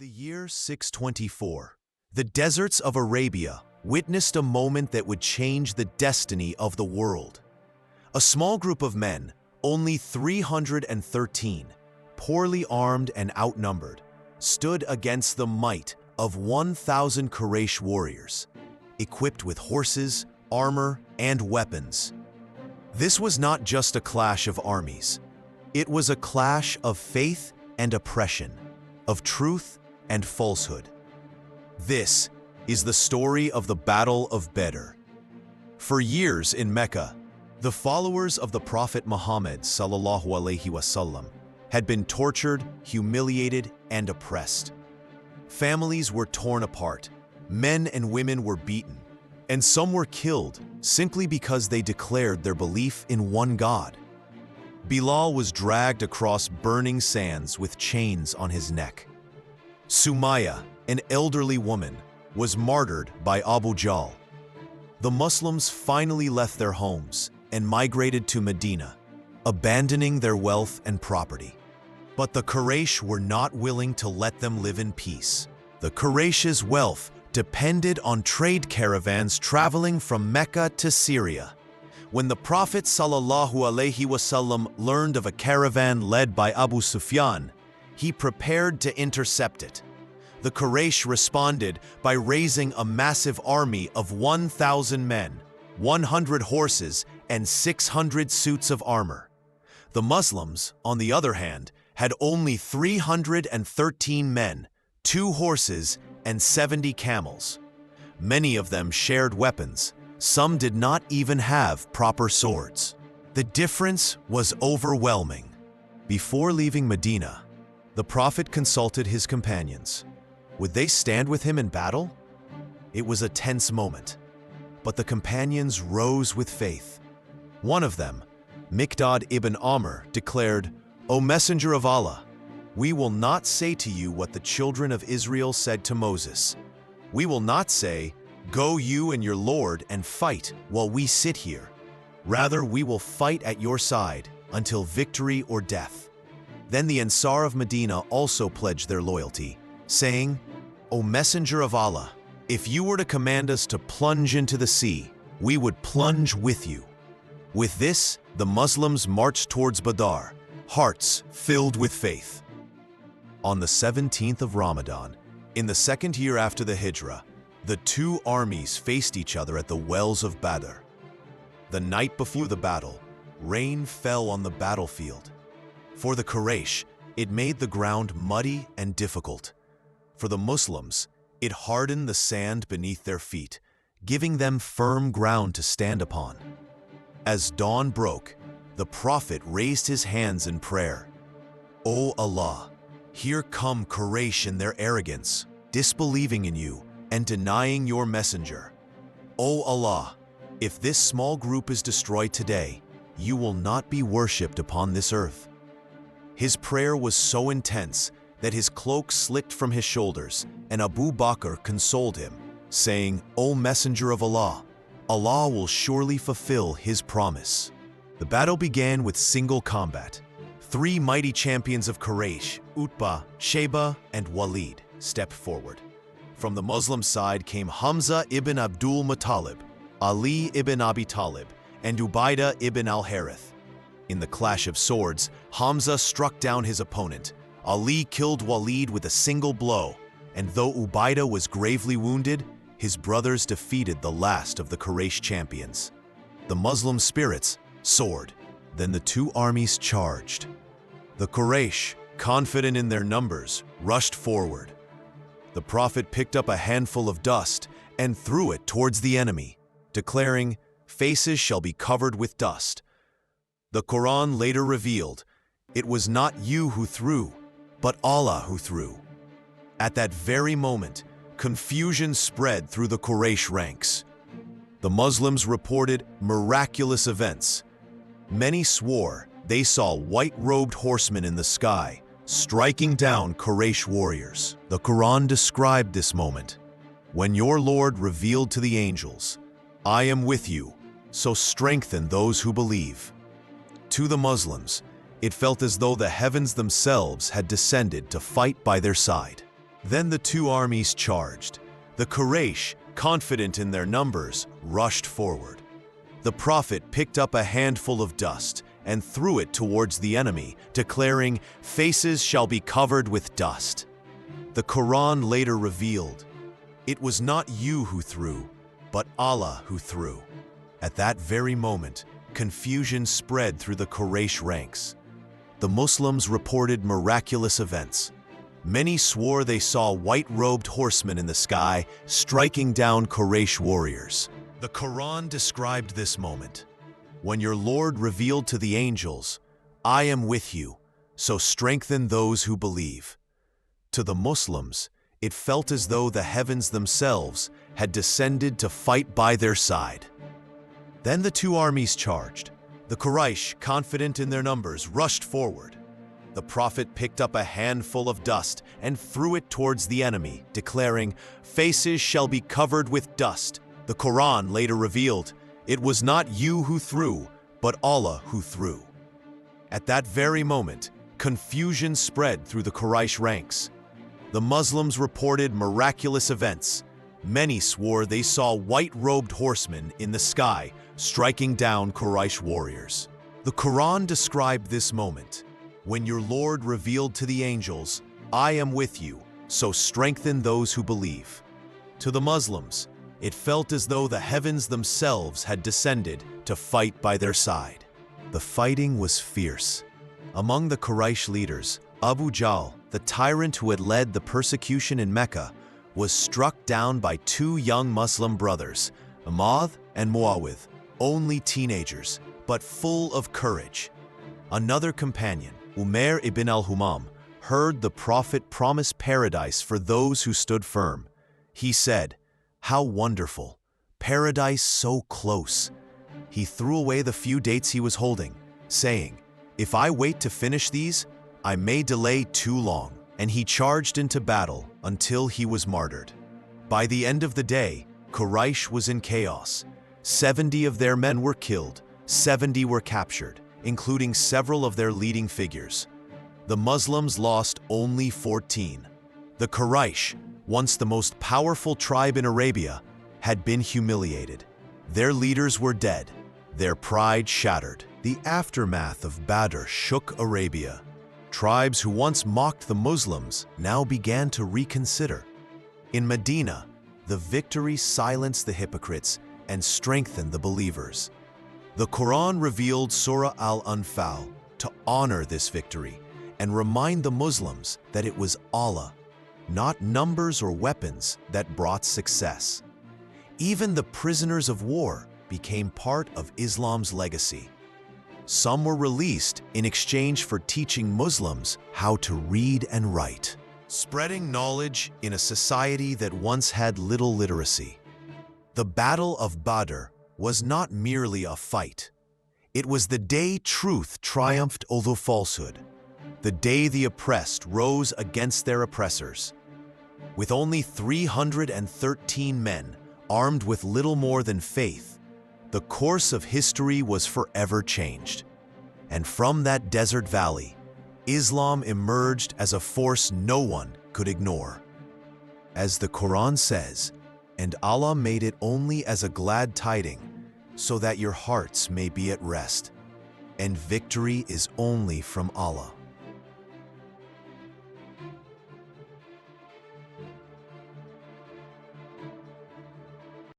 the year 624, the deserts of Arabia witnessed a moment that would change the destiny of the world. A small group of men, only 313, poorly armed and outnumbered, stood against the might of 1,000 Quraysh warriors, equipped with horses, armor, and weapons. This was not just a clash of armies. It was a clash of faith and oppression, of truth and falsehood. This is the story of the Battle of Badr. For years in Mecca, the followers of the Prophet Muhammad ﷺ had been tortured, humiliated, and oppressed. Families were torn apart, men and women were beaten, and some were killed simply because they declared their belief in one God. Bilal was dragged across burning sands with chains on his neck. Sumayya, an elderly woman, was martyred by Abu Jahl. The Muslims finally left their homes and migrated to Medina, abandoning their wealth and property. But the Quraysh were not willing to let them live in peace. The Quraysh's wealth depended on trade caravans traveling from Mecca to Syria. When the Prophet ﷺ learned of a caravan led by Abu Sufyan, he prepared to intercept it. The Quraysh responded by raising a massive army of 1,000 men, 100 horses, and 600 suits of armor. The Muslims, on the other hand, had only 313 men, 2 horses, and 70 camels. Many of them shared weapons. Some did not even have proper swords. The difference was overwhelming. Before leaving Medina, the Prophet consulted his companions. Would they stand with him in battle? It was a tense moment, but the companions rose with faith. One of them, Miqdad ibn Amr, declared, "O Messenger of Allah, we will not say to you what the children of Israel said to Moses. We will not say, 'Go you and your Lord and fight while we sit here.' Rather, we will fight at your side until victory or death." Then the Ansar of Medina also pledged their loyalty, saying, "O Messenger of Allah, if you were to command us to plunge into the sea, we would plunge with you." With this, the Muslims marched towards Badr, hearts filled with faith. On the 17th of Ramadan, in the second year after the Hijrah, the two armies faced each other at the wells of Badr. The night before the battle, rain fell on the battlefield. For the Quraysh, it made the ground muddy and difficult. For the Muslims, it hardened the sand beneath their feet, giving them firm ground to stand upon. As dawn broke, the Prophet raised his hands in prayer. "O Allah, here come Quraysh in their arrogance, disbelieving in you and denying your messenger. O Allah, if this small group is destroyed today, you will not be worshipped upon this earth." His prayer was so intense that his cloak slipped from his shoulders, and Abu Bakr consoled him, saying, "O Messenger of Allah, Allah will surely fulfill his promise." The battle began with single combat. 3 mighty champions of Quraysh, Utbah, Shayba, and Walid, stepped forward. From the Muslim side came Hamza ibn Abdul Muttalib, Ali ibn Abi Talib, and Ubaidah ibn al-Harith. In the clash of swords, Hamza struck down his opponent. Ali killed Walid with a single blow, and though Ubaidah was gravely wounded, his brothers defeated the last of the Quraysh champions. The Muslim spirits soared. Then the two armies charged. The Quraysh, confident in their numbers, rushed forward. The Prophet picked up a handful of dust and threw it towards the enemy, declaring, "Faces shall be covered with dust." The Quran later revealed, "It was not you who threw, but Allah who threw." At that very moment, confusion spread through the Quraysh ranks. The Muslims reported miraculous events. Many swore they saw white-robed horsemen in the sky, striking down Quraysh warriors. The Quran described this moment. "When your Lord revealed to the angels, 'I am with you, so strengthen those who believe.'" To the Muslims, it felt as though the heavens themselves had descended to fight by their side. Then the two armies charged. The Quraysh, confident in their numbers, rushed forward. The Prophet picked up a handful of dust and threw it towards the enemy, declaring, "Faces shall be covered with dust." The Quran later revealed, "It was not you who threw, but Allah who threw." At that very moment, confusion spread through the Quraysh ranks. The Muslims reported miraculous events. Many swore they saw white-robed horsemen in the sky striking down Quraysh warriors. The Quran described this moment. When your Lord revealed to the angels, "I am with you, so strengthen those who believe." To the Muslims, it felt as though the heavens themselves had descended to fight by their side. Then the two armies charged. The Quraysh, confident in their numbers, rushed forward. The Prophet picked up a handful of dust and threw it towards the enemy, declaring, "Faces shall be covered with dust." The Quran later revealed, "It was not you who threw, but Allah who threw." At that very moment, confusion spread through the Quraysh ranks. The Muslims reported miraculous events. Many swore they saw white-robed horsemen in the sky striking down Quraysh warriors. The Quran described this moment. When your Lord revealed to the angels, "I am with you, so strengthen those who believe." To the Muslims, it felt as though the heavens themselves had descended to fight by their side. The fighting was fierce. Among the Quraysh leaders, Abu Jahl, the tyrant who had led the persecution in Mecca, was struck down by two young Muslim brothers, Ahmad and Muawidh, only teenagers, but full of courage. Another companion, Umair ibn al-Humam, heard the Prophet promise paradise for those who stood firm. He said, "How wonderful! Paradise so close!" He threw away the few dates he was holding, saying, "If I wait to finish these, I may delay too long." And he charged into battle until he was martyred. By the end of the day, Quraysh was in chaos. 70 of their men were killed, 70 were captured, including several of their leading figures. The Muslims lost only 14. The Quraysh, once the most powerful tribe in Arabia, had been humiliated. Their leaders were dead, their pride shattered. The aftermath of Badr shook Arabia. Tribes who once mocked the Muslims now began to reconsider. In Medina, the victory silenced the hypocrites and strengthened the believers. The Quran revealed Surah Al-Anfal to honor this victory and remind the Muslims that it was Allah, not numbers or weapons, that brought success. Even the prisoners of war became part of Islam's legacy. Some were released in exchange for teaching Muslims how to read and write, spreading knowledge in a society that once had little literacy. The Battle of Badr was not merely a fight. It was the day truth triumphed over falsehood, the day the oppressed rose against their oppressors. With only 313 men, armed with little more than faith, the course of history was forever changed. And from that desert valley, Islam emerged as a force no one could ignore. As the Quran says, "And Allah made it only as a glad tiding, so that your hearts may be at rest. And victory is only from Allah."